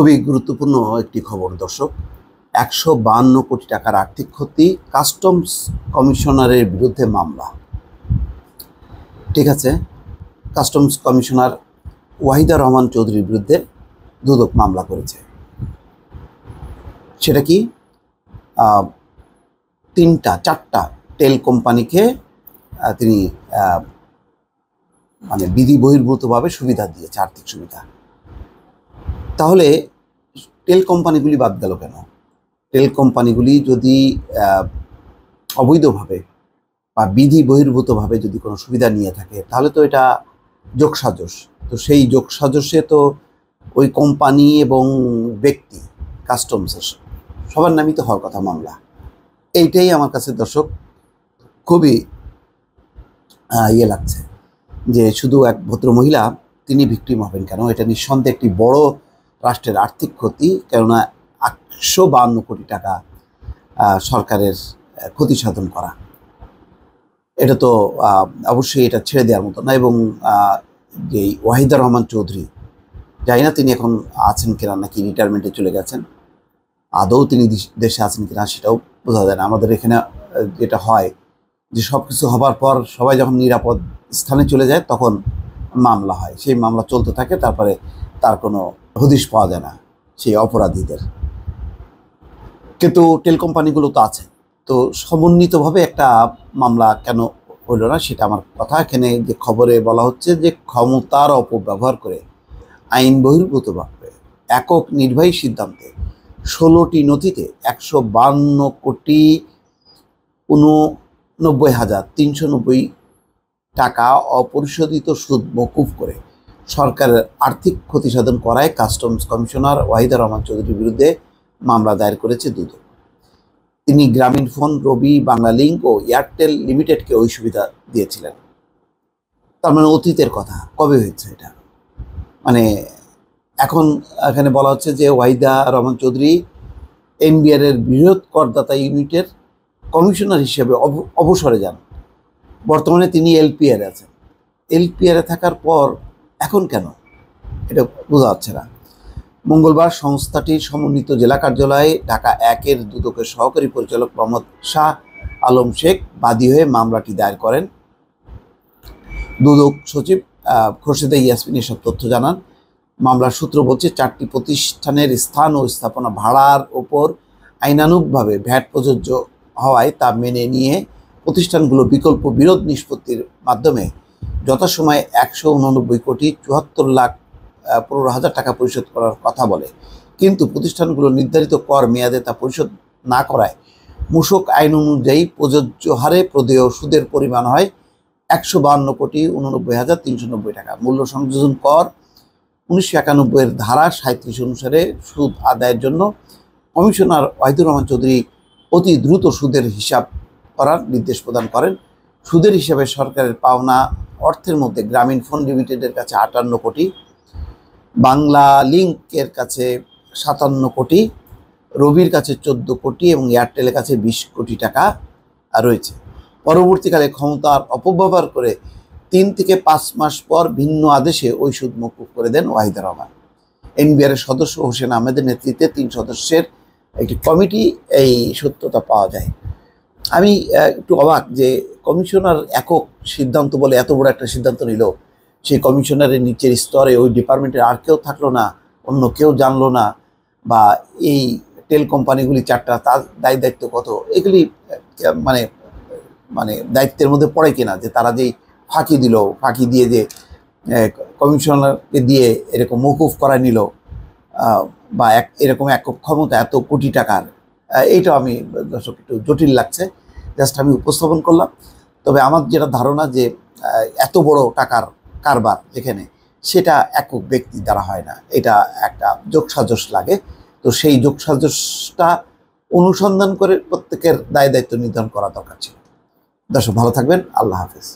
খুবই গুরুত্বপূর্ণ একটি খবর দর্শক। ১৫২ কোটি টাকার আর্থিক ক্ষতি, কাস্টমস কমিশনারের বিরুদ্ধে মামলা। ঠিক আছে, কাস্টমস কমিশনার ওয়াহিদা রহমান চৌধুরীর বিরুদ্ধে দুদক মামলা করেছে। সেটা কি, চারটা টেল কোম্পানিকে তিনি মানে বিধি বহির্ভূতভাবে সুবিধা দিয়েছে, আর্থিক সুবিধা। তাহলে টেল কোম্পানিগুলি বাদ গেল কেন? টেল কোম্পানিগুলি যদি অবৈধভাবে বা বিধি বহির্ভূতভাবে যদি কোনো সুবিধা নিয়ে থাকে, তাহলে তো এটা যোগসাজশ। তো সেই যোগসাজশে তো ওই কোম্পানি এবং ব্যক্তি, কাস্টমসের সবার নামই তো হওয়ার কথা মামলা। এইটাই আমার কাছে দর্শক খুবই লাগছে যে শুধু এক ভদ্রমহিলা তিনি ভিকটিম হবেন কেন? এটা নিঃসন্দেহে একটি বড় রাষ্ট্রের আর্থিক ক্ষতি, কেননা ১৫২ কোটি টাকা সরকারের ক্ষতি সাধন করা, এটা তো অবশ্যই এটা ছেড়ে দেওয়ার মতো না। এবং যে ওয়াহিদা রহমান চৌধুরী, জানি না তিনি এখন আছেন কিনা, নাকি রিটায়ারমেন্টে চলে গেছেন, আদৌ তিনি দেশে আছেন কিনা সেটাও বোঝা যায় না। আমাদের এখানে যেটা হয় যে সব কিছু হবার পর সবাই যখন নিরাপদ স্থানে চলে যায় তখন মামলা হয়, সেই মামলা চলতে থাকে, তারপরে তার কোনো হদিশ পাওয়া যায় না সেই অপরাধীদের। কিন্তু টেল কোম্পানিগুলো তো আছে, তো সমন্বিতভাবে একটা মামলা কেন হইল না সেটা আমার কথা। এখানে যে খবরে বলা হচ্ছে যে ক্ষমতার অপব্যবহার করে আইন বহির্ভূতভাবে একক নির্বাহী সিদ্ধান্তে ১৬টি নথিতে ১৫,৮৯,৩৯০ টাকা অপরিশোধিত সুদ মওকুফ করে সরকারের আর্থিক ক্ষতি সাধন করায় কাস্টমস কমিশনার ওয়াহিদা রহমান চৌধুরীর বিরুদ্ধে মামলা দায়ের করেছে দুদক। তিনি গ্রামীণ ফোন, রবি, বাংলা লিংক ও এয়ারটেল লিমিটেডকে ওই সুবিধা দিয়েছিলেন। তার মানে অতীতের কথা, কবে হয়েছে এটা? মানে এখন এখানে বলা হচ্ছে যে ওয়াহিদা রহমান চৌধুরী এনবিআর এর বৃহৎ করদাতা ইউনিটের কমিশনার হিসেবে অবসরে যান। বর্তমানে তিনি এলপিআর আছেন। এলপিআর থাকার পর এখন কেন, এটা বোঝা যাচ্ছে না। মঙ্গলবার সংস্থাটির সমন্বিত জেলা কার্যালয়ে ঢাকা ১-এর দুদকের সহকারী পরিচালক মোহাম্মদ শাহ আলম শেখ বাদী হয়ে মামলাটি দায়ের করেন। দুদক সচিব খোরশেদা ইয়াসমিন এসব তথ্য জানান। মামলার সূত্র বলছে, 4টি প্রতিষ্ঠানের স্থান ও স্থাপনা ভাড়ার ওপর আইনানুগভাবে ভ্যাট প্রযোজ্য হওয়ায় তা মেনে নিয়ে প্রতিষ্ঠানগুলো বিকল্প বিরোধ নিষ্পত্তির মাধ্যমে যথাসময়ে ১৬৯,৭৪,১৫,০০০ টাকা পরিশোধ করার কথা বলে। কিন্তু প্রতিষ্ঠানগুলো নির্ধারিত কর মেয়াদে তা পরিশোধ না করায় মূসক আইন অনুযায়ী প্রযোজ্য হারে প্রদেয় সুদের পরিমাণ হয় ১৫২,৮৯,৩৯০ টাকা। মূল্য সংযোজন কর ১৯৯১-এর ধারা ৩৭ অনুসারে সুদ আদায়ের জন্য কমিশনার ওয়াহিদুর রহমান চৌধুরী অতি দ্রুত সুদের হিসাব করার নির্দেশ প্রদান করেন। সুদের হিসাবে সরকারের পাওনা অর্থের মধ্যে গ্রামীণ ফোন লিমিটেডের কাছে ৫৮ কোটি, বাংলা লিংকের কাছে ৫৭ কোটি, রবির কাছে ১৪ কোটি এবং এয়ারটেলের কাছে ২০ কোটি টাকা রয়েছে। পরবর্তীকালে ক্ষমতার অপব্যবহার করে ৩ থেকে ৫ মাস পর ভিন্ন আদেশে ওই সুদ মওকুফ করে দেন ওয়াহিদা রহমান। এনবিআর এর সদস্য হোসেন আহমেদের নেতৃত্বে ৩ সদস্যের একটি কমিটি এই সত্যতা পাওয়া যায়। আমি একটু অবাক যে কমিশনার একক সিদ্ধান্ত বলে এত বড় একটা সিদ্ধান্ত নিল, সেই কমিশনারের নিচের স্তরে ওই ডিপার্টমেন্টের আর কেউ থাকলো না, অন্য কেউ জানলো না, বা এই টেল কোম্পানিগুলি 4টা তার দায়িত্ব কত, এগুলি মানে মানে দায়িত্বের মধ্যে পড়ে কিনা যে তারা যেই ফাঁকি দিয়ে যে কমিশনারকে দিয়ে এরকম মওকুফ করায় নিল, বা এরকম একক ক্ষমতা এত কোটি টাকার, এইটা আমি দর্শক একটু জটিল লাগছে, জাস্ট আমি উপস্থাপন করলাম। তবে আমার যেটা ধারণা যে এত বড় টাকার কারবার যেখানে, সেটা একক ব্যক্তি দ্বারা হয় না, এটা একটা যোগসাজশ লাগে। তো সেই যোগসাজশটা অনুসন্ধান করে প্রত্যেকের দায় দায়িত্ব নির্ধারণ করা দরকার ছিল। দর্শক ভালো থাকবেন, আল্লাহ হাফেজ।